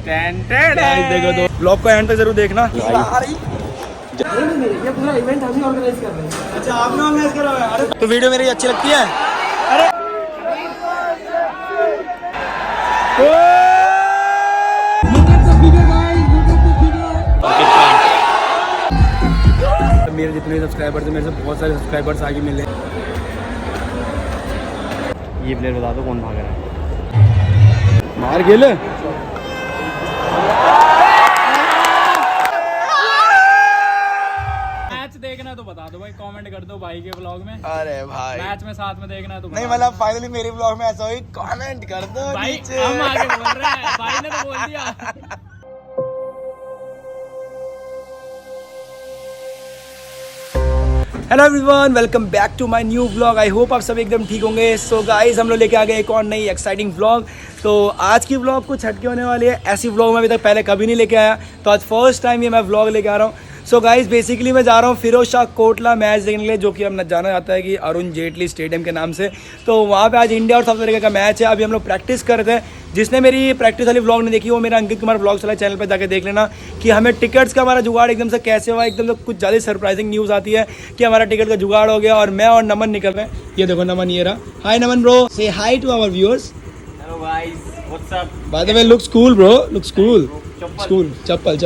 देखो तो ब्लॉग को एंड तक जरूर देखना। ये पूरा इवेंट हम ही ऑर्गेनाइज कर रहे हैं। अच्छा आपने ऑर्गेनाइज करा हुआ है? तो वीडियो मेरी अच्छी लगती है? अरे मेरे जितने सब्सक्राइबर्स हैं मेरे से बहुत सारे सब्सक्राइबर्स आगे मिले। ये प्लेयर बता दो कौन भाग रहा है? मार गेले मैच देखना तो बता दो भाई, कमेंट कर दो भाई के ब्लॉग में। अरे भाई मैच में साथ में देखना है तो नहीं मतलब फाइनली मेरे ब्लॉग में ऐसा हुई, कमेंट कर दो भाई नीचे। हम आगे बोल रहे हैं, भाई ने तो बोल दिया। Hello everyone, welcome back to my new vlog. I hope आप सब एकदम ठीक होंगे। सो गाइस हम लोग लेके आ गए एक और नई एक्साइटिंग व्लॉग। तो आज की व्लॉग कुछ हटके होने वाली है। ऐसी व्लॉग मैं अभी तक पहले कभी नहीं लेके आया, तो आज फर्स्ट टाइम ये मैं व्लॉग लेके आ रहा हूँ। सो गाइस बेसिकली मैं जा रहा हूँ फिरोज शाह कोटला मैच देखने के लिए, जो कि हम जाना जाता है कि अरुण जेटली स्टेडियम के नाम से। तो वहाँ पे आज इंडिया और साउथ अफ्रीका का मैच है। अभी हम लोग प्रैक्टिस कर रहे थे। जिसने मेरी प्रैक्टिस वाली व्लॉग नहीं देखी वो मेरा अंकित कुमार व्लॉग्स वाला चैनल पर जाकर देख लेना कि हमें टिकट्स का हमारा जुगाड़ एकदम से कैसे हुआ। एकदम से कुछ ज़्यादा सरप्राइजिंग न्यूज़ आती है कि हमारा टिकट का जुगाड़ हो गया और मैं और नमन निकल रहे हैं। ये देखो नमन ये रहा। हाय Naman bro, say hi to our viewers. Hello guys, what's up? By the way looks cool bro, looks cool. School चप्पल।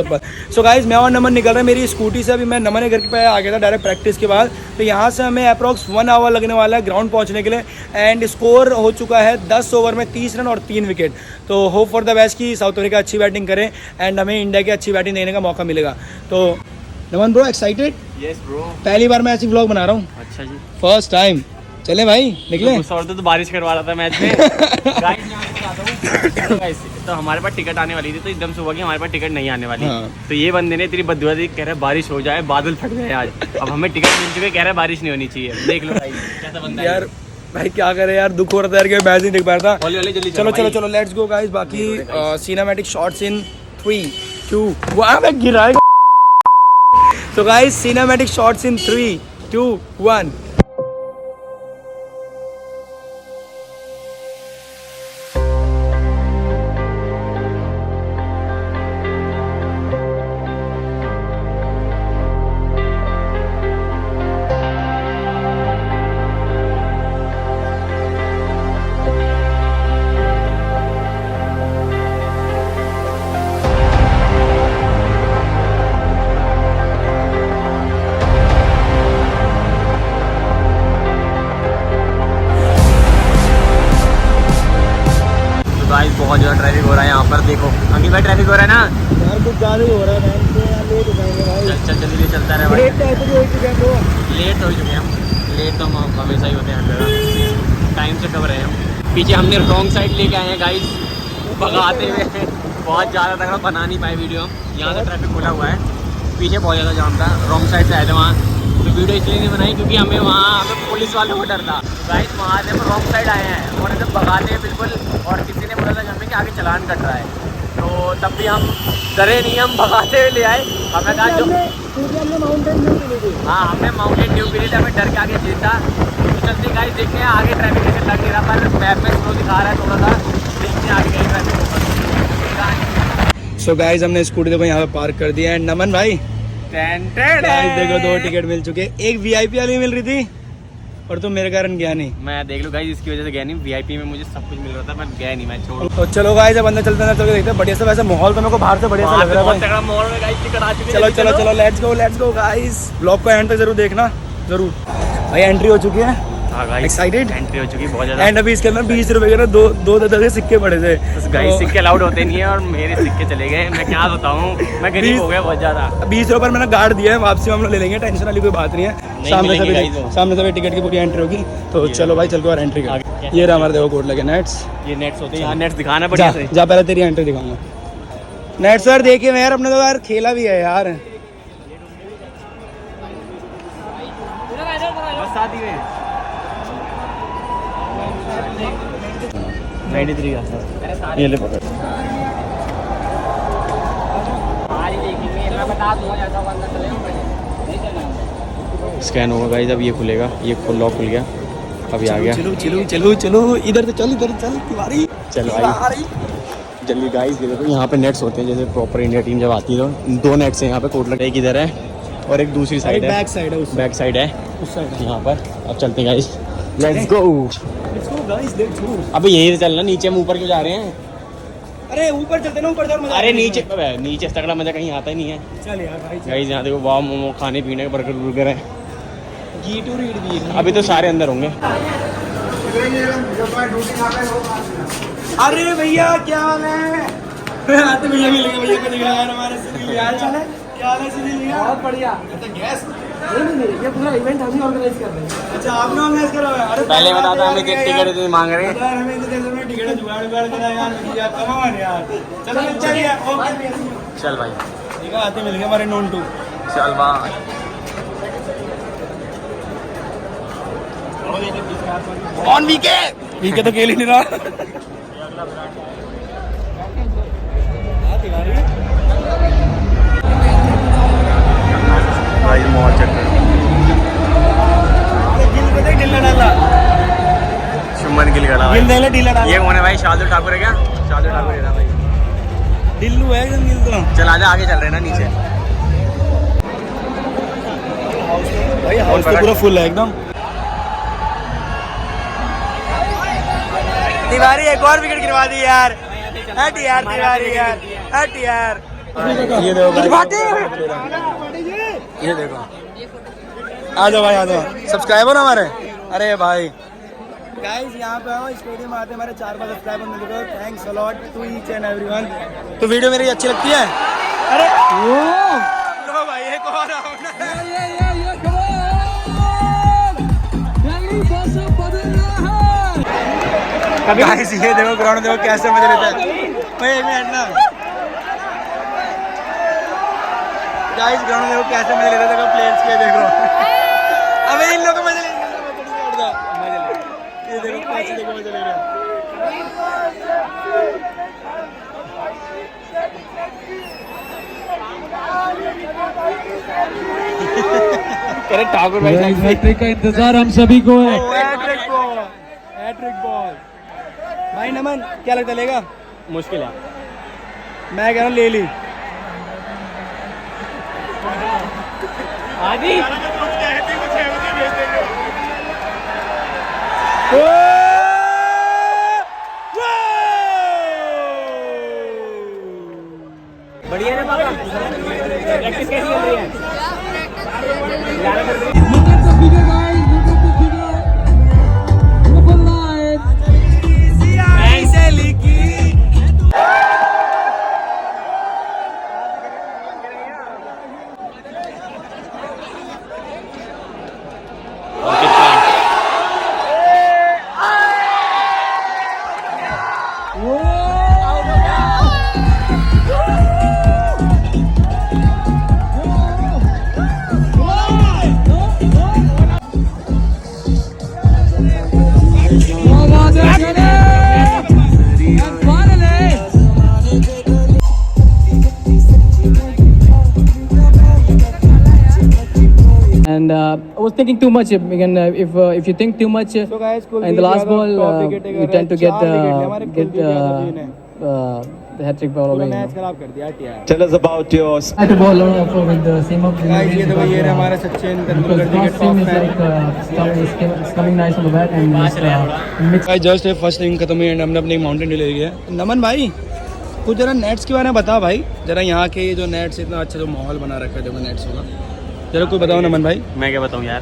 सो गाइज मैं और नमन निकल रहे हैं मेरी स्कूटी से। अभी मैं नमन के घर के पे आ गया था डायरेक्ट प्रैक्टिस के बाद। तो यहाँ से हमें अप्रॉक्स 1 आवर लगने वाला है ग्राउंड पहुँचने के लिए। एंड स्कोर हो चुका है 10 ओवर में 30 रन और 3 विकेट। तो होप फॉर द बेस्ट कि साउथ अफ्रीका अच्छी बैटिंग करे एंड हमें इंडिया की अच्छी बैटिंग देने का मौका मिलेगा। तो नमन ब्रो एक्साइटेड? Yes bro. पहली बार मैं ऐसी व्लॉग बना रहा हूँ। अच्छा जी, फर्स्ट टाइम। चले भाई निकले। तो बारिश करवा रहा था मैच में। गाइस तो हमारे पास टिकट आने वाली थी, तो एकदम से हुआ कि हमारे पास टिकट नहीं आने वाली। हाँ। तो ये बंदे ने तेरी बददुआ दी, कह रहे बारिश हो जाए, बादल फट गए आज। अब हमें टिकट मिल चुके, कह रहे बारिश नहीं होनी चाहिए। देख लो भाई कैसा बंदा है यार भाई क्या करे यार, दुख हो रहा था यार कि मैच नहीं देख पाया था। जल्दी चलो लेट्स गो गाइस। बाकी सिनेमैटिक शॉट्स इन 3 2 1 मैं गिरा। तो गाइस सिनेमैटिक शॉट्स इन 3 2 1। बहुत ज़्यादा ट्रैफिक हो रहा है यहाँ पर। देखो अंकित भाई ट्रैफिक हो रहा है ना यार कुछ ज़्यादा ही हो रहा है यार, लेट हो जाएंगे भाई। चल जल्दी चलता रहे भाई। लेट तो ऐसे भी हो चुके हैं ब्रो। लेट हो चुके हैं हम। लेट तो हम हमेशा ही होते हैं हर जगह। टाइम से कब रहे हैं हम। पीछे हमने रॉन्ग साइड लेके आए हैं गाइस, भगाते हुए। बहुत ज़्यादा तक बना नहीं पाए वीडियो। यहाँ से ट्रैफिक खुला हुआ है, पीछे बहुत ज़्यादा जाम था। रॉन्ग साइड से आए थे वहाँ, तो वीडियो इसलिए नहीं बनाई क्योंकि हमें वहाँ पुलिस वालों को डर था। गाइस वहाँ से हम रॉन्ग साइड आए हैं और एकदम भगाते हैं बिल्कुल। और किसी ने बोला था हमें कि आगे चलान कट रहा है, तो तब भी हम डरे नहीं, हम भगाते हुए ले आए। हमें कहा जो माउंटेन ड्यू पी ली थी। हाँ हमने माउंटेन ड्यू पी ली थी, हमें डर के आगे जीता। तो चलते गाइस देखते हैं आगे ट्रैफिक कैसे लग नहीं रहा, पर मैप में स्लो दिखा रहा है थोड़ा सा। देखते हैं आगे कहीं ट्रैफिक होगा। सो गाइस हमने स्कूटी देखो यहाँ पे पार्क कर दिया है। नमन भाई गाइस देखो 2 टिकट मिल चुके। एक VIP वाली मिल रही थी और तुम मेरे कारण गया नहीं। मैं देख लो गाइस इसकी वजह से गया नहीं। VIP में मुझे सब कुछ मिल रहा था, मैं गया नहीं, मैं छोड़ो। तो चलो गाइस अब अंदर चलते हैं, चल के देखते हैं। बढ़िया सा वैसे माहौल तो मेरे को बाहर से बढ़िया सा लग रहा है भाई। मॉल में गाइस टिकट आ चुकी है। चलो लेट्स गो गाइस। ब्लॉग को एंड तक जरूर देखना जरूर। भाई एंट्री हो चुकी है। हाँ गाइस एक्साइटेड। एंट्री हो चुकी बहुत ज़्यादा। एंड अभी इसके अंदर 20 रुपए के ना दो के सिक्के पड़े थे। गाइस सिक्के अलाउड होते नहीं है और मेरे सिक्के चले गए। मैं क्या बताऊँ, मैं गरीब हो गया बहुत ज़्यादा। 20 रुपए मैंने गार्ड दिया है, वापसी हम लोग ले लेंगे, टेंशन वाली कोई बात नहीं है। सामने से टिकट की पूरी एंट्री होगी। तो चलो भाई चल के एंट्री कर। ये रहा हमारे देखो कोट लगे नेट्स। ये नेट्स होते हैं, नेट्स दिखाना बढ़िया से। जा पहले तेरी एंट्री दिखाऊंगा। नेट सर देखिए यार, अपने तो यार खेला भी है यार। बस साथ ही में 93 का ये ले पकड़। स्कैन होगा गाइस, अब ये खुलेगा। ये लॉक खुल गया, अभी आ गया। चलो इधर से चल तिवारी। चलो भाई जल्दी गाइस देखो, यहाँ पे नेट्स होते हैं जैसे प्रॉपर इंडिया टीम जब आती है तो 2 नेट्स हैं यहाँ पे कोर्ट लगा, एक इधर है और एक दूसरी साइड है, बैक साइड है, उस बैक साइड है उस साइड यहाँ पर। अब चलते हैं guys, let's go. Guys let's go. अबे यही से चलना, नीचे हम ऊपर क्यों जा रहे हैं? अरे ऊपर चलते ना, ऊपर जाओ। अरे नीचे, नीचे तगड़ा मजा कहीं आता ही नहीं है। चल यार भाई, गाइस यहाँ देखो, वाह मोमो खाने पीने के बर्गर वर्गर है। G2 रीड भी है। अभी तो सारे अंदर होंगे। अरे भैया क्या हाल है? आते भैया मिल गए, भैया को दिखा यार हमारे सुनील यार। चले क्या हाल है सुनील यार? बहुत बढ़िया। गैस नहीं, ये पूरा इवेंट हम ही ऑर्गेनाइज कर रहे हैं। अच्छा आपने ऑर्गेनाइज करा है? अरे पहले बता दो हमें टिकट इतने मांग रहे हैं। यार हमें तो जैसे में टिकट जुगाड़ करा यार, भैया कमाल यार। चलो चलिए, ओके चल भाई, ठीक है, आते मिल गए हमारे नोन टू। चल भाई। ऑन वीके वीके तो खेल ही नहीं रहा। भाई मॉल चल रहा है। शुमन गिल गला भाई। ये कौन है भाई? शार्दुल ठाकुर है क्या? शार्दुल ठाकुर है ना भाई। दिल्लू है एकदम गिल तो। चल आजा, आगे चल रहे हैं ना नीचे। भाई हाउस तो पूरा फुल है एकदम। तिवारी एक और विकेट गिरवा दी यार। हट यार तिवारी यार, हट यार। ये देखो भाई, ये देखो, आ जाओ भाई, आ जाओ। सब्सक्राइबर हमारे, अरे भाई गाइस यहाँ पे आओ, स्टेडियम आते हमारे 4-5 सब्सक्राइबर मिल गए। Thanks a lot to each and everyone. तो वीडियो मेरी अच्छी लगती है? अरे लो भाई, एक और गाइस ये देखो, ग्राउंड देखो कैसे मजे लेते हैं भाई। एक मिनट ना गाइस, ग्राउंड देखो कैसे मजे लेते हैं। देखो प्लेयर्स के देखो, अबे इन लोगों को मजे लेने ये देखो कैसे देखो मजे ले रहे हैं। अरे ठाकुर भाई हैट्रिक का इंतजार हम सभी को है। Hattrick ball, hattrick ball. भाई नमन क्या लगता है, लेगा? मुश्किल है। मैं कह रहा हूँ ले ली। आदि बढ़िया है बाबा। प्रैक्टिस कैसी चल रही है? And I was thinking too much. Again, if you think too much in the last ball, you tend to get the hat-trick ball away. Match खराब कर दिया यार। Tell us about your At the ball with the same up. Guys ये देखो, ये हमारे सचिन तेंदुलकर जी के Sim top is fan. it's coming nice on the bat and mix. Guys just first inning खत्म हुई एंड हमने अपनी माउंटेन ड्यू ले ली है। नमन भाई कुछ जरा नेट्स के बारे में बता भाई, जरा यहाँ के जो नेट्स, इतना अच्छा जो माहौल बना रखा है देखो नेट्स का, जरा कोई बताओ नमन भाई। मैं क्या बताऊँ यार,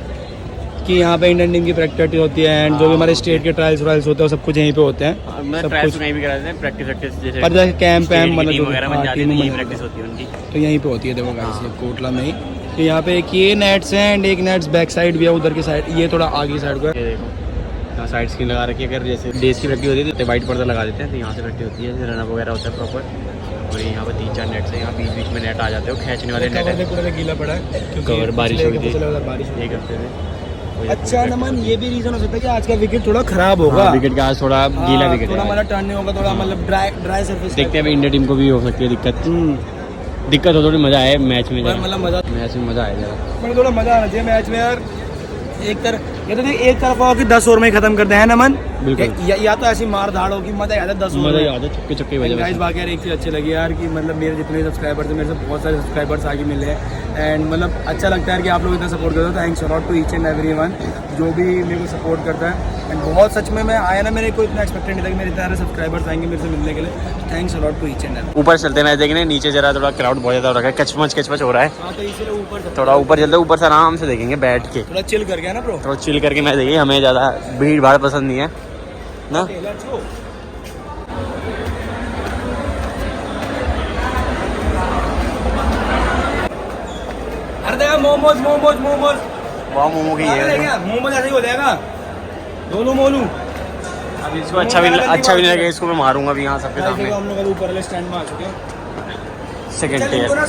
कि यहाँ पे इंडियन टीम की प्रैक्टिस होती है एंड जो भी हमारे स्टेट के ट्रायल्स होते हैं वो सब कुछ यहीं पे होते हैं। मैं सब ट्रायल कुछ कहीं भी करा देते हैं, प्रैक्टिस जैसे पर जैसे कैंप वैम्प मतलब मतलब वगैरह बन जाती है, यही प्रैक्टिस होती है उनकी। तो यहीं पे होती है देखो गाइस, ये कोटला में ही। तो यहाँ पे एक ये नेट्स हैं एंड एक नेट्स बैक साइड भी है, उधर की साइड, ये थोड़ा आगे साइड को है। ये देखो यहाँ साइड स्क्रीन लगा रखी है। अगर जैसे डेज की प्रैक्टिस होती है तो वाइट पर्दा लगा देते हैं, तो यहाँ से प्रैक्टिस होती है, रनअप वगैरह होता है प्रॉपर। और यहाँ पर 3-4 नेट्स है, यहाँ बीच बीच में नेट आ जाते हैं, खींचने वाले नेट है। पूरा गीला पड़ा है क्योंकि कवर बारिश हुई थी बारिश एक हफ्ते से। अच्छा नमन, ये भी रीजन हो सकता है कि आज का विकेट थोड़ा खराब होगा। विकेट का आज थोड़ा गीला विकेट थोड़ा है, मतलब टर्न नहीं होगा, थोड़ा मतलब ड्राई सरफेस। देखते हैं इंडिया टीम को भी हो सकती है दिक्कत हो, थोड़ी मजा आए मैच में, मतलब मैच में मजा आए जरा। मतलब थोड़ा मजा आना चाहिए मैच में यार। एक तरफ ये तो देख एक तरफ हो कि 10 ओवर में ही खत्म करते हैं ना मन। बिल्कुल। या तो ऐसी मार धाड़ हो कि मजा आता है 10 ओवर में। आता चुपके चुपके गाइस बाकी यार एक चीज़ अच्छी लगी यार कि मतलब मेरे जितने सब्सक्राइबर्स हैं मेरे से बहुत सारे सब्सक्राइबर्स आगे मिले हैं एंड मतलब अच्छा लगता है कि आप लोग इतना सपोर्ट करते हो। Thanks a lot to each and everyone जो भी मेरे को सपोर्ट करता है एंड बहुत सच में मैं आया ना मेरे को इतना एक्सपेक्टेड नहीं था कि मेरे इतने सारे सब्सक्राइबर्स आएंगे मेरे से मिलने के लिए। Thanks a lot to each and every. ऊपर चलते मैच देखने, नीचे जरा थोड़ा क्राउड बहुत ज़्यादा हो रहा है, कचमच हो रहा है। हाँ तो इसीलिए ऊपर थोड़ा ऊपर चलते, ऊपर से आराम से देखेंगे बैठ के, थोड़ा चिल कर गया ना ब्रो। थोड़ा चिल करके मैच देखेंगे। हमें ज़्यादा भीड़ भाड़ पसंद नहीं है ना। अरे देखा मोमोज मोमोज मोमोज वाह मोमो की है। मोमोज ऐसे ही हो जाएगा दोनों मोलू। अब इसको अच्छा भी नहीं लगेगा, इसको मैं मारूंगा अभी यहाँ सबके सामने। हम लोग ऊपर वाले स्टैंड में आ चुके हैं। सेकंड टियर,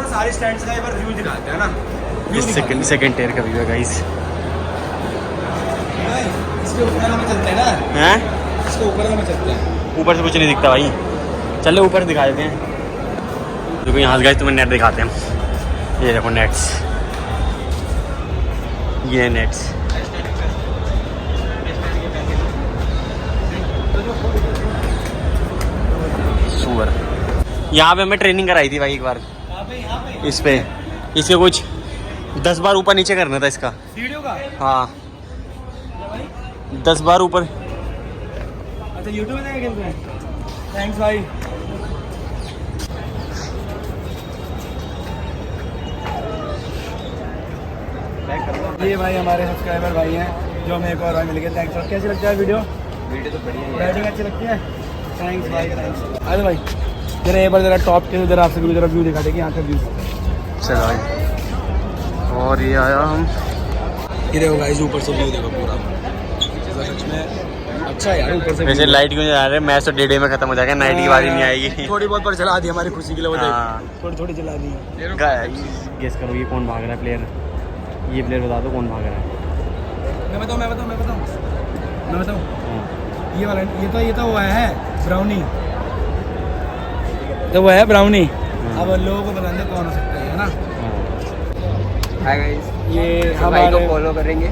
सारे स्टैंड्स का एक बार व्यू दिखाते हैं ना। सेकंड टियर का व्यू है गाइस। इसके ऊपर में चलते हैं ना, हैं इसके ऊपर में चलते हैं। ऊपर से कुछ नहीं दिखता भाई, चलो ऊपर से दिखा देते हैं। देखो यहाँ से गाइस तुम्हें नेट दिखाते हैं। ये देखो नेट्स, ये नेट्स। सुअर। यहाँ पे हमें ट्रेनिंग कराई थी भाई एक बार, इस पे इसके कुछ 10 बार ऊपर नीचे करना था इसका वीडियो का। हाँ 10 बार ऊपर। अच्छा यूट्यूब में खेल रहे हैं। थैंक्स भाई। ये भाई हमारे सब्सक्राइबर भाई हैं जो हमें एक और भाई मिल गए। थैंक्स। और कैसी लगता है वीडियो तो बढ़िया, बैटिंग अच्छी लगती है। थैंक्स भाई थैंक्स। अरे भाई जरा एक बार जरा टॉप के जरा आपसे जरा व्यू दिखा देंगे यहाँ का व्यू। चलो भाई, और ये आया हम। ये देखो गाइस ऊपर से व्यू देखो पूरा, सच में अच्छा है यार ऊपर से। वैसे लाइट क्यों जा रहे हैं, मैच तो 1:30 में खत्म हो जाएगा, नाइट की बारी नहीं आएगी। थोड़ी बहुत पर चला दी हमारी खुशी के लिए, हाँ। थोड़ी चला दी है। गेस करो ये कौन भाग रहा है प्लेयर, ये प्लेयर बता दो कौन भाग रहा है। मैं बताऊँ ये वाला ये तो वो है ब्राउनी, तो वो है ब्राउनी। अब लोगों को बताने कौन हो सकता है ना। हाय गाइस, ये भाई को फॉलो करेंगे।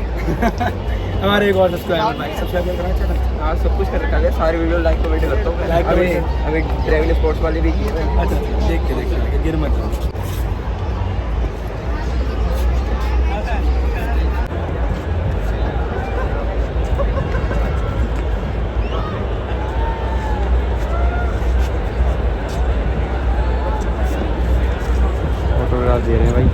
हमारे एक और सब्सक्राइबर भाई, सब्सक्राइब करना चाहिए। हाँ सब कुछ कर रखा है, सारे वीडियो लाइक कमेंट करता हूँ। लाइक अभी अभी ट्रैवल स्पोर्ट्स वाले भी किए हैं। अच्छा देख के गिर मत। फोटोग्राफ दे रहे हैं भाई।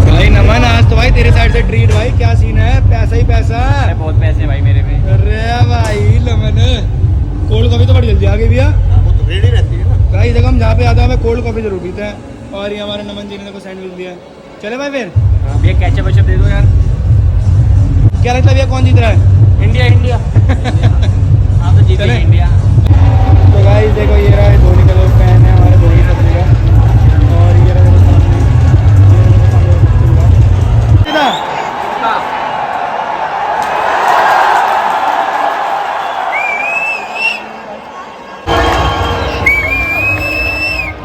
भाई नमन, आज तो भाई तेरे साइड से ट्रीट भाई। क्या सीन है, पैसा ही पैसा। बहुत पैसे हैं भाई मेरे पे। अरे भाई नमन, कोल्ड कॉफी तो बड़ी जल्दी आ गई भैया। वो तो रेडी रहती है ना भाई देखो हम जहाँ पे आते हैं हमें कोल्ड कॉफी जरूर पीते हैं। और ये हमारे नमन जी ने को सैंडविच दिया। चले भाई फिर भैया कैचअप वैचअप दे दो यार। क्या लगता है भैया कौन जीत रहा है? India India. आप तो जीते चले। इंडिया। तो गाइस देखो ये रहा है धोनी का जो फैन है हमारे धोनी सपने का। और ये रहा देखो सामने,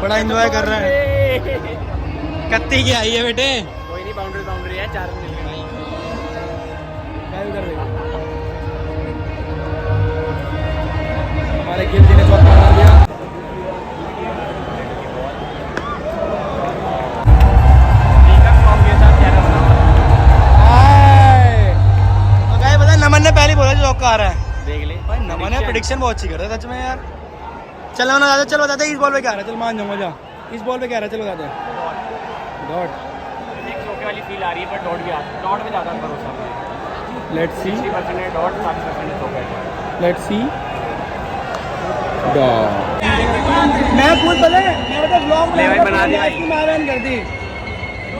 बड़ा एंजॉय कर रहे हैं। कत्ती की आई है बेटे। कोई नहीं, बाउंड्री है, 4 मिल गए। हमारे गिल जी ने चौका मार दिया। तो गाइस पता है नमन ने पहले बोला चौका आ रहा है। देख ले भाई नमन ने प्रेडिक्शन बहुत अच्छी कर रहा है सच में यार। चलो ना दादा, चलो बता दे इस बॉल पे क्या आ रहा है। चल मान जाऊंगा, जा इस बॉल पे क्या आ रहा है। चलो बता दे। डॉट एक चौके वाली फील आ रही है, पर डॉट भी आता है। डॉट पे ज़्यादा भरोसा है। लेट्स सी 60% है डॉट, 40% है चौका। Let's see dot. मैं खुद पता है मैं बता ब्लॉग ले भाई, बना दी भाई। की मारन कर दी।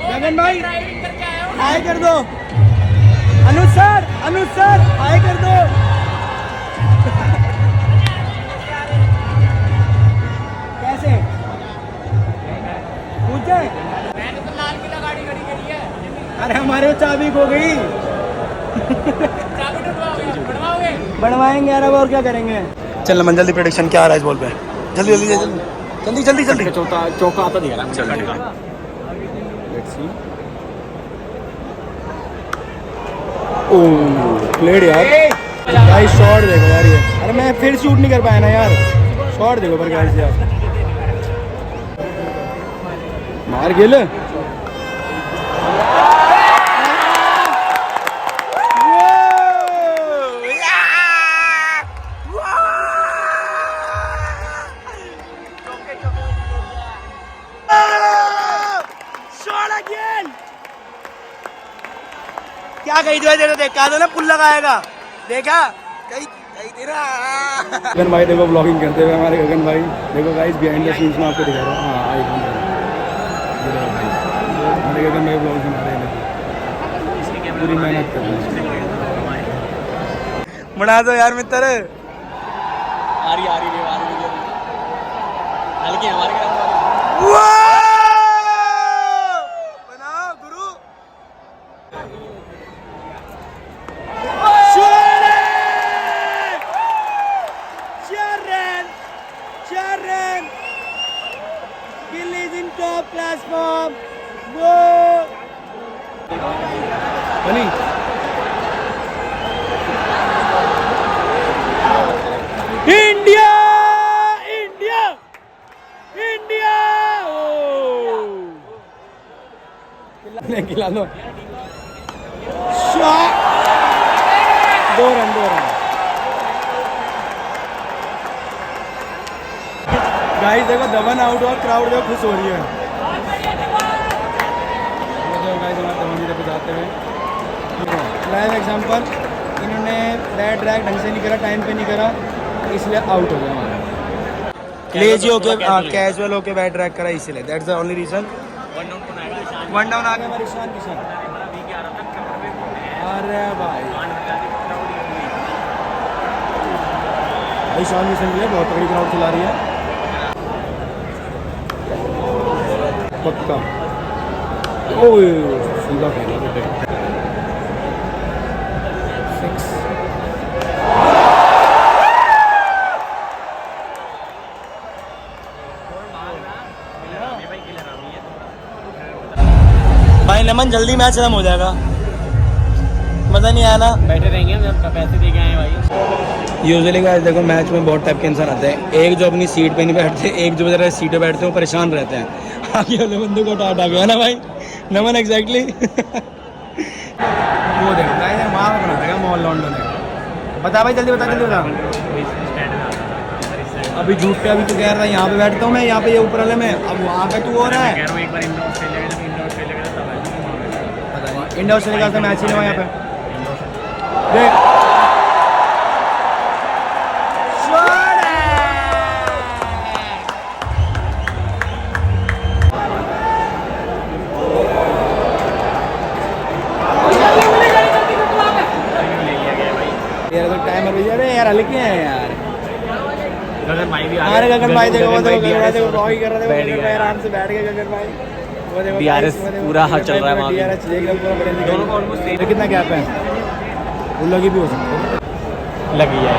गगन भाई हाय कर दो। अनुज सर हाय कर दो। कैसे पूछ जाए? मैंने तो लाल किला गाड़ी खड़ी है। अरे हमारे चाबी खो गई। चाबी बनवाओगे? बनवाएंगे यार, अब और क्या करेंगे। चल मन जल्दी प्रेडिक्शन क्या आ रहा है इस बॉल पे? जल्दी जल्दी जल्दी जल्दी जल्दी जल्दी चौका आता दिख रहा है मुझे। Let's see. ओह प्लेड यार भाई, शॉट देखो यार ये। अरे मैं फिर शूट नहीं कर पाया ना यार, शॉट देखो पर गाइस यार, मार गेल। क्या कही थी तेरे, देखा था ना पुल लगाएगा, देखा कहीं कहीं तेरा। गगन भाई देखो ब्लॉगिंग करते हुए, हमारे गगन भाई देखो गाइस, बिहाइंड द सीन्स में आपको दिखा रहा हूँ। हाँ हमारे गगन भाई ब्लॉग बना रहे हैं, पूरी मेहनत कर रहे हैं। बना दो यार मित्र। आ रही हल्की हमारे बनाओ गुरु। Top class form. Whoa. Funny. India! India! India! Oh. खिला दो। Shot. 2 रन। गाइस देखो धवन आउट और क्राउड देखो खुश हो रही है। गाइस हमारे धवन जी पे जाते हुए लाइव एग्जांपल, इन्होंने बैट ड्रैग ढंग से नहीं करा, टाइम पे नहीं करा, इसलिए आउट हो गया हमारा। लेजी होके कैजुअल होके बैट ड्रैग करा इसलिए, that's the only reason. 1 down आ गया हमारे ईशान किशन। अरे भाई ईशान किशन के लिए बहुत तगड़ी क्राउड चला रही है पक्का। ओए सीधा खेला बेटे। 6 भाई नमन, जल्दी मैच खत्म हो जाएगा, मजा नहीं आया ना। बैठे रहेंगे हम जब पैसे दे के आए भाई। यूजुअली गाइस देखो मैच में बहुत टाइप के इंसान आते हैं, एक जो अपनी सीट पे नहीं बैठते, एक जो जरा सीट पे बैठते हैं वो परेशान रहते हैं। आगे वाले बंदे को टाटा गया ना भाई नमन, एग्जैक्टली। वो देखो गाइस वहाँ बना देगा मॉल लॉन्डो ने। बता भाई जल्दी बता। अभी झूठ पे अभी तो कह रहा है यहाँ पे बैठता हूँ मैं, यहाँ पे ये ऊपर वाले में, अब वहाँ पे तू हो रहा है। एक बार इंडोर ऑस्ट्रेलिया तब इंडिया ऑस्ट्रेलिया का मैच ही नहीं हुआ यहाँ पे। देख यार तो टाइमर भी यार हल्के हैं यार। गगन भाई भी अरे गगन भाई देखो वो देखो ब्लॉग कर रहे थे, गगन भाई आराम से बैठ गए। गगन भाई वो देखो DRS पूरा चल रहा है वहाँ पे। DRS एकदम पूरा बढ़िया। दोनों को ऑलमोस्ट कितना गैप है, उन लोग की भी हो सकता है। लगी है।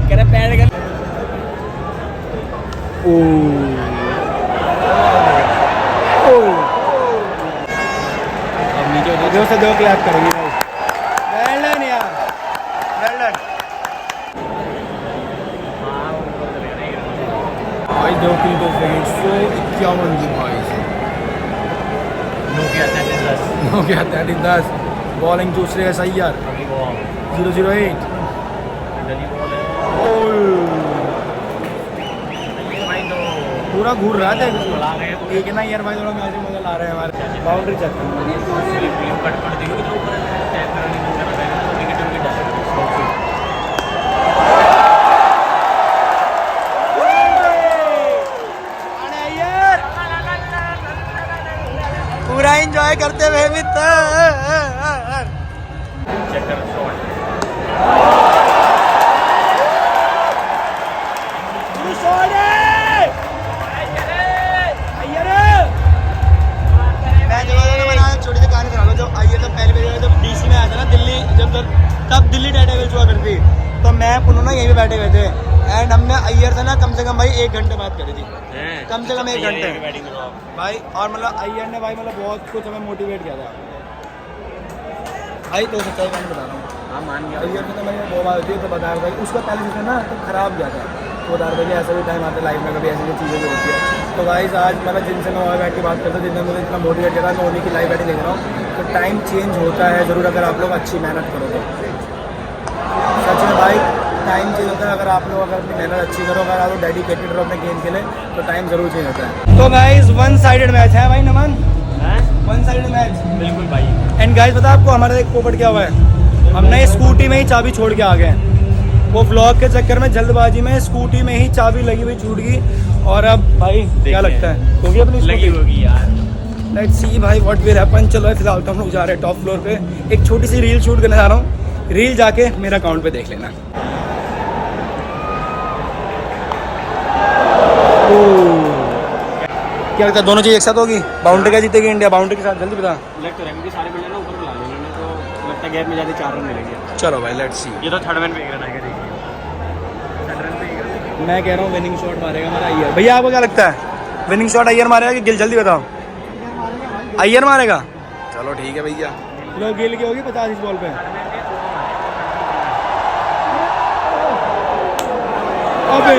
करे पैर कर। अब नीचे दो से 2 क्लैप करेंगे भाई। वेल डन यार, वेल डन भाई। 2 किल 2 सेकंड 151 की भाई। Nokia 3010 bowling to Shreyas Iyer 008। पूरा घूर रहा था एक ना यार भाई, थोड़ा मैच में मजा ला रहे हैं हमारे। बाउंड्री चेक पूरा एंजॉय करते हुए मित्र। छोटी सी कहानी सुना लो। जब आइए तो पहले जब DC में आया था ना, दिल्ली कैंप उन्होंने यहीं पे बैठे हुए थे एंड हमने अय्यर से ना कम से कम भाई 1 घंटे बात करी थी, कम से कम 1 घंटे भाई। और मतलब अय्यर ने भाई मतलब बहुत कुछ हमें मोटिवेट किया था भाई। तो सच्चाई मैं बता रहा हूँ, हाँ मान गया। अय्यर से तो मेरी 2 बार होती है, तो बता रहा था कि उसका पहले सीजन ना तो खराब गया था, तो बता रहा था कि ऐसा भी टाइम आता है लाइफ में, कभी ऐसी चीज़ें भी होती है। तो गाइस आज मतलब जिनसे मैं और बैठ के बात करता हूँ, जिनने मुझे इतना मोटिवेट किया था, मैं उन्हीं की लाइफ बैठी देख रहा हूँ। तो टाइम चेंज होता है ज़रूर अगर आप लोग अच्छी मेहनत करोगे। सच में भाई टाइम चेंज होता है अगर आप लोग अगर अपनी मेहनत अच्छी करो, अगर आप लोग डेडिकेटेड रहो अपने गेम के लिए, तो टाइम ज़रूर चेंज होता है। तो गाइस 1 साइडेड मैच है भाई नमन, 1 साइडेड मैच बिल्कुल भाई। एंड गाइस पता है आपको हमारा एक पोपट क्या हुआ है, हमने स्कूटी में ही चाबी छोड़ के आ गए। वो व्लॉग के चक्कर में जल्दबाजी में स्कूटी में ही चाबी लगी हुई छूट गई। और अब भाई क्या लगता है होगी अपनी लगी होगी यार। लेट्स सी भाई व्हाट विल हैपन। चलो फिलहाल तो हम लोग जा रहे हैं टॉप फ्लोर पे, एक छोटी सी रील शूट करने जा रहा हूँ। रील जाके मेरा अकाउंट पे देख लेना। क्या लगता है दोनों चीज़ एक साथ होगी? बाउंड्री का जीतेगी इंडिया? बाउंड्री के साथ जल्दी बता। लग तो रहा है क्योंकि सारे बिल्डर ना ऊपर बुला लेंगे ना, तो लगता है गैप में जाते 4 रन मिलेंगे। चलो भाई लेट्स सी। ये तो थर्ड मैन पे 1 रन आएगा, देखिए थर्ड रन पे 1 रन। मैं कह रहा हूँ विनिंग शॉट मारेगा हमारा अय्यर। भैया आपको क्या लगता है विनिंग शॉट अय्यर मारेगा कि गिल? जल्दी बताओ। अय्यर मारेगा? चलो ठीक है भैया। लो गिल की होगी 50 इस बॉल पे। अबे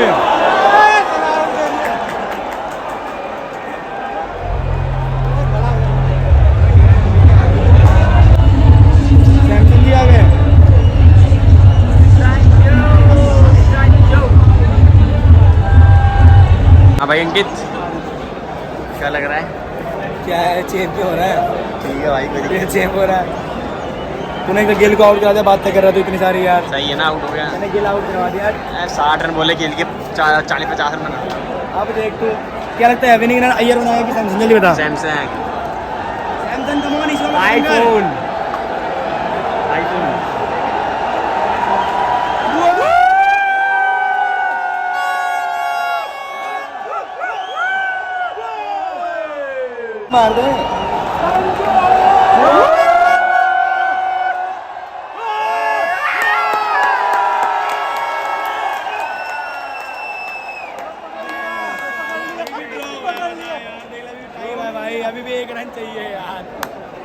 सैमसंग जी आ गए। हाँ भाई अंकित क्या लग रहा है? क्या है चैंपियन हो रहा है? ठीक है भाई, कोई चैंपियन हो रहा है। तूने तो गिल को आउट करा दिया, बात कर रहा था इतनी सारी यार। सही है ना, आउट हो गया। मैंने गिल आउट करवा दिया यार। 60 रन बोले खेल के 40-50 रन बना। अब देख तू क्या लगता है विनिंग रन अय्यर बनाएगा कि सैमसंग? जल्दी बता। सैमसंग सैमसंग कम ऑन, इसमें आईफोन मार दे। भाई अभी भी 1 रन चाहिए यार।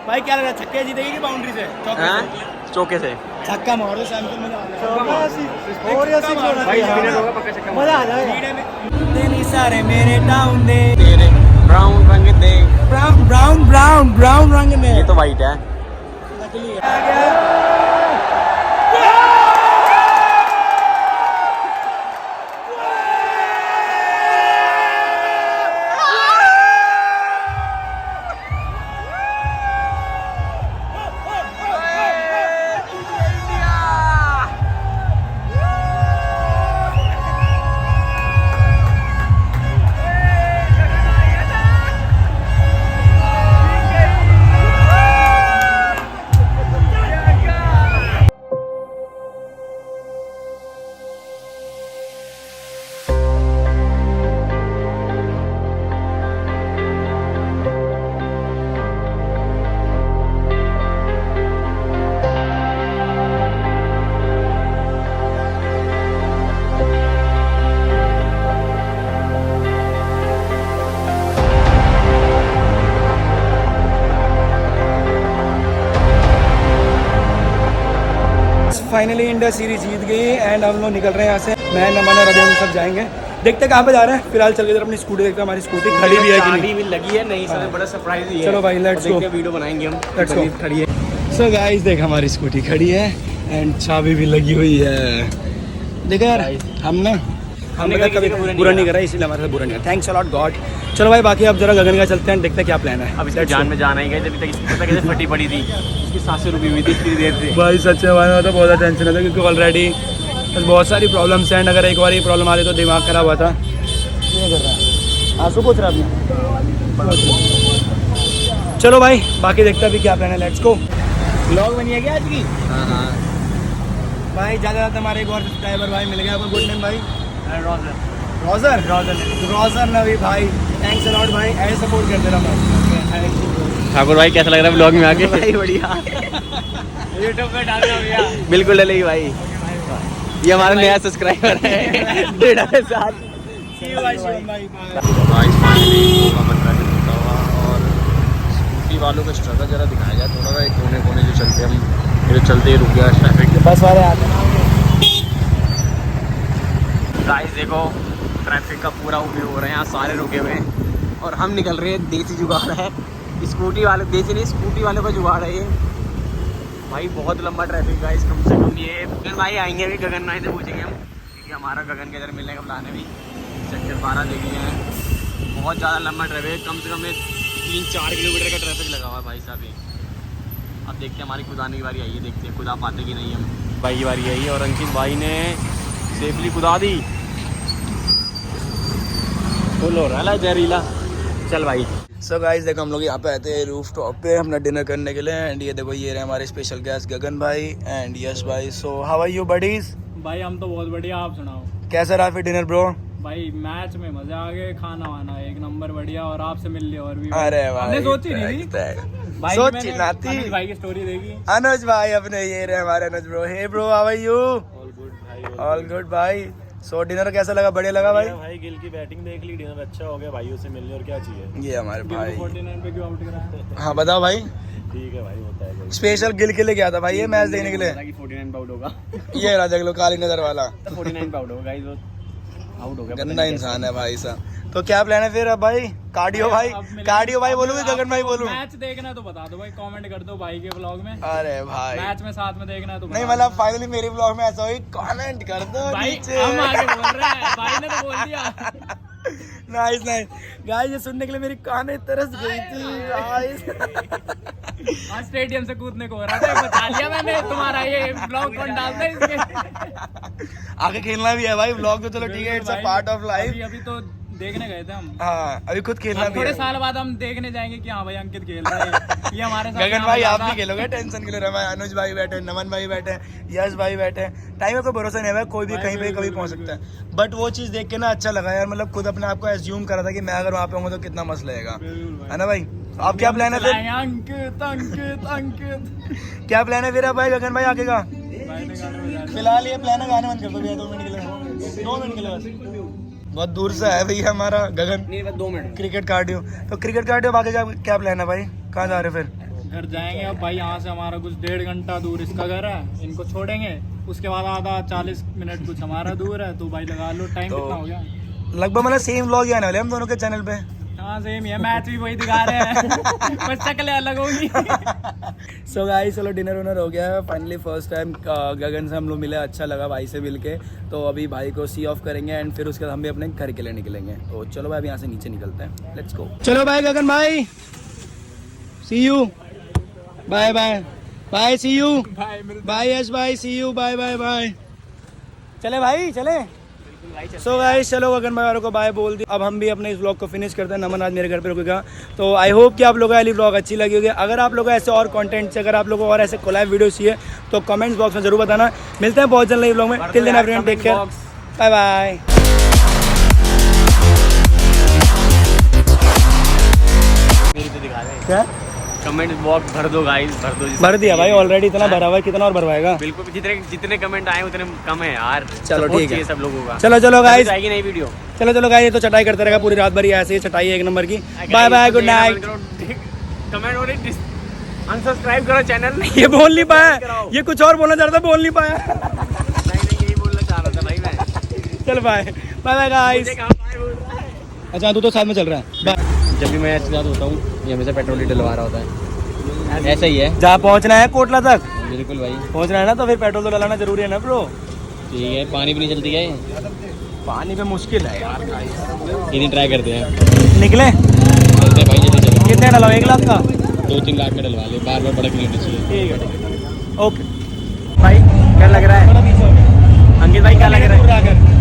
भाई क्या लग रहा है छक्के जीतेगी कि बाउंड्री से? चौके से छक्का मारो सैमसंग में। भाई स्पिनर होगा पक्का छक्का मजा आ जाएगा। सारे मेरे डाउन दे तेरे ब्राउन रंग दे। ब्राउन ब्राउन ब्राउन ब्राउन रंग में। ये तो वाइट है। नकली है। फाइनली इंडिया सीरीज जीत गई एंड हम लोग निकल रहे हैं यहाँ से। मैं नमन और अभी हम सब जाएंगे, देखते हैं कहाँ पे जा रहे हैं। फिलहाल चल के इधर अपनी स्कूटी देखते हैं, हमारी स्कूटी खड़ी भी है कि नहीं। भी लगी है नहीं, इसमें बड़ा सरप्राइज ही है। चलो भाई लेट्स गो, वीडियो बनाएंगे हम। Let's go. खड़ी है। सो गाइस देख हमारी स्कूटी खड़ी है एंड चाबी भी लगी हुई है। देखो यार हमने कभी बुरा नहीं करा, इसीलिए हमारे साथ बुरा नहीं है। Thanks a lot God. चलो भाई बाकी अब जरा गगन का चलते हैं, देखते हैं क्या प्लान है। अब इसकी जान में जाना ही गया, जब तक इसकी पता कैसे फटी पड़ी थी, इसकी सांसें रुकी हुई थी इतनी देर से। भाई सच में भाई तो बहुत टेंशन होता है क्योंकि ऑलरेडी बहुत सारी प्रॉब्लम्स हैं। अगर एक बार ही प्रॉब्लम आ रही तो दिमाग खराब हुआ था। क्या कर रहा है आंसू पूछ रहा अपने। चलो भाई बाकी देखते हैं अभी क्या प्लान है। Let's go. व्लॉग बनी है क्या आज की? हाँ भाई ज़्यादा हमारे एक और सब्सक्राइबर भाई मिल गया आपको। गुड नेम भाई? रोजर रोजर नवी भाई, थैंक्स अ लॉट भाई, ऐसे सपोर्ट करते रहो भाई। ठाकुर भाई कैसा लग रहा है ब्लॉग में आके? भाई बढ़िया। यूट्यूब पे डालना भैया। बिल्कुल डलेगी भाई। ये हमारा नया सब्सक्राइबर है डेढ़ा के साथ। गाइस फाइनली होगा बंदा होता हुआ। और स्कूटी वालों का स्ट्रगल जरा दिखाया जाए थोड़ा सा, एक कोने कोने जो चलते हम ये चलते ही रुक गया ट्रैफिक। बस वाले आते हैं। गाइस देखो ट्रैफिक का पूरा उपयोग हो रहा है, यहाँ सारे रुके हुए हैं और हम निकल रहे हैं। देसी जुगाड़ है स्कूटी वाले, देसी नहीं स्कूटी वालों का जुगाड़ है ये भाई। बहुत लंबा ट्रैफिक गाइस, कम से कम ये गगन भाई आएंगे अभी, गगन भाई से पूछेंगे हम क्योंकि हमारा गगन के इधर मिलने का प्लान है अभी। सेक्टर 12 देख लिए हैं, बहुत ज़्यादा लंबा ट्रैफिक है, कम से कम 3-4 किलोमीटर का ट्रैफिक लगा हुआ है भाई साहब। अब देखते हैं हमारी कुदाने की बारी आई है, देखते हैं कुदा पाते कि नहीं हम। भाई की बारी आई है और अंकित भाई ने सेफली कुदा दी। फुल हो रहा है जहरीला। चल भाई। सो गाइस देखो हम लोग यहाँ पे आए थे रूफ टॉप पे अपना डिनर करने के लिए। एंड ये देखो ये रहे हमारे स्पेशल गेस्ट गगन भाई एंड यश भाई। So how are you buddies? भाई हम तो बहुत बढ़िया, आप सुनाओ। कैसा रहा फिर डिनर ब्रो? भाई मैच में मजा आ गए, खाना वाना एक नंबर बढ़िया, और आपसे मिल लिया और भी। अरे भाई हमने सोची नहीं थी भाई, सोची ना थी। अनुज भाई की स्टोरी देखी, अनुज भाई अपने ये रहे हमारे Anuj bro. Hey bro how are you? All good भाई। सो डिनर कैसा लगा? बढ़िया लगा भाई? भाई गिल की बैटिंग देख ली, डिनर अच्छा हो गया, भाइयों से मिलने और क्या चाहिए। ये हमारे भाई 49 पे क्यों आउट करा? हाँ बताओ भाई। ठीक है भाई, होता है भाई। स्पेशल गिल के लिए गया था भाई ये मैच देखने के लिए। 49 आउट होगा। ये रहा देख लो काली नजर वाला 49 आउट होगा गाइस, आउट हो गया। गंदा इंसान है भाई साहब। तो क्या प्लान है फिर अब भाई? कार्डियो भाई, कार्डियो भाई बोलूँ गगन भाई बोलूँ? मैच देखना तो बता दो भाई, कमेंट कर दो भाई के ब्लॉग में। अरे भाई मैच में साथ में देखना है तो नहीं मतलब फाइनली मेरे ब्लॉग में ऐसा हुई, कमेंट कर दो भाई नीचे। हम आगे बोल रहे हैं, भाई ने तो बोल दिया। नाइस नाइस गाइस, ये सुनने के लिए मेरी कानें तरस गई थी गाइस। आज स्टेडियम से कूदने को हो रहा था, बता लिया मैंने तुम्हारा ये ब्लॉग कौन डालता है इसमें। आगे खेलना भी है भाई, ब्लॉग तो चलो ठीक है, it's a part of life. अभी तो देखने गए थे हम। हाँ अभी खुद खेलना भी थोड़े है। साल बाद हम देखने जाएंगे कि हाँ भाई अंकित खेल रहा है, ये हमारे साथ। गगन भाई आप भी खेलोगे, टेंशन के लिए रहा। अनुज भाई बैठे, नमन भाई बैठे, यश भाई बैठे। टाइम का कोई भरोसा नहीं है, कोई भी कहीं पे कभी पहुंच सकता है। बट वो चीज देख के ना अच्छा लगा यार, मतलब खुद अपने आप को एज्यूम करा था कि मैं अगर वहाँ पे होऊंगा तो कितना मस्त लगेगा, है ना भाई? आप क्या प्लान है फिर? अंकित अंकित अंकित क्या प्लान है फिर अब भाई गगन भाई आगे का? फिलहाल ये प्लान है गाने बंद कर दो भैया 2 मिनट के लिए, 2 मिनट के लिए बस। बहुत दूर से है भैया हमारा गगन। नहीं बस 2 मिनट। क्रिकेट कार्डियो, तो क्रिकेट कार्डियो आगे क्या प्लान है भाई? कहाँ जा रहे फिर? घर जाएंगे अब भाई, यहाँ से हमारा कुछ 1.5 घंटा दूर इसका घर है, इनको छोड़ेंगे, उसके बाद आधा 40 मिनट कुछ हमारा दूर है। तो भाई लगा लो टाइम कितना हो गया? लगभग मतलब सेम व्लॉग ही आने वाले हम दोनों के चैनल पे। हाँ सेम ही है, मैच भी वही दिखा रहे हैं, बस शक्लें अलग होगी। सो गाइस चलो डिनर वनर हो गया है फाइनली। फर्स्ट टाइम गगन से हम लोग मिले, अच्छा लगा भाई से मिल के। तो अभी भाई को सी ऑफ करेंगे एंड फिर उसके बाद हम भी अपने घर के लिए निकलेंगे। तो चलो भाई अभी यहाँ से नीचे निकलते हैं, लेट्स गो। चलो भाई गगन भाई, see you, bye bye bye, see you bye, yes bye, see you, bye bye bye. चले भाई चले। सो गाइस चलो गगन भाई वालों को बाय बोल दी। अब हम भी अपने इस व्लॉग को फिनिश करते हैं। नमन आज मेरे घर पे रुकेगा। तो आई होप कि आप लोगों को वाली व्लॉग अच्छी लगी होगी। अगर आप लोगों को ऐसे और कंटेंट चाहिए, अगर आप लोगों को और ऐसे कोलैब वीडियो चाहिए तो कमेंट्स बॉक्स में जरूर बताना। मिलते हैं बहुत जल्द नई व्लॉग में। Till then everyone take care, bye bye. मेरी तो दिखा दे क्या कमेंट बॉक्स भर दो गाइस, भर दो। भर दिया भाई ऑलरेडी, इतना भरा हुआ है, कितना और भरवाएगा? बिल्कुल, जितने कमेंट आए उतने कम है यार। चलो Support ठीक है चाहिए सब लोगों का। चलो चलो गाइस, आएगी नई वीडियो। चलो गाइस, ये तो चटाई करते रहेगा पूरी रात भर, ऐसे ही चटाई है 1 नंबर की। Bye bye, good night. Comment और अनसब्सक्राइब करो चैनल। ये बोल नहीं पाया, ये कुछ और बोलना चाह रहा था, बोल नहीं पाया। नहीं यही बोलना चाह रहा था भाई मैं। चल बाय बाय बाय गाइस। अच्छा तू तो साथ में चल रहा है, बाय। जब भी मैं ऐसे ज्यादा होता हूँ ये हमेशा पेट्रोल ही डलवा रहा होता है, ऐसा ही है। जहाँ पहुँचना है कोटला तक बिल्कुल भाई, पहुँचना है ना, तो फिर पेट्रोल तो डलाना जरूरी है ना ब्रो। ठीक है। पानी भी नहीं चलती है, पानी पे मुश्किल है यार। इन्हीं ट्राई करते हैं, निकले चलते हैं भाई जल्दी चलो। कितने डलाओ? 1 लाख का? 2-3 लाख का डलवा ले, बार बार बड़ा नहीं चाहिए। ठीक है ओके। भाई क्या लग रहा है अंकित भाई, क्या लग रहा है?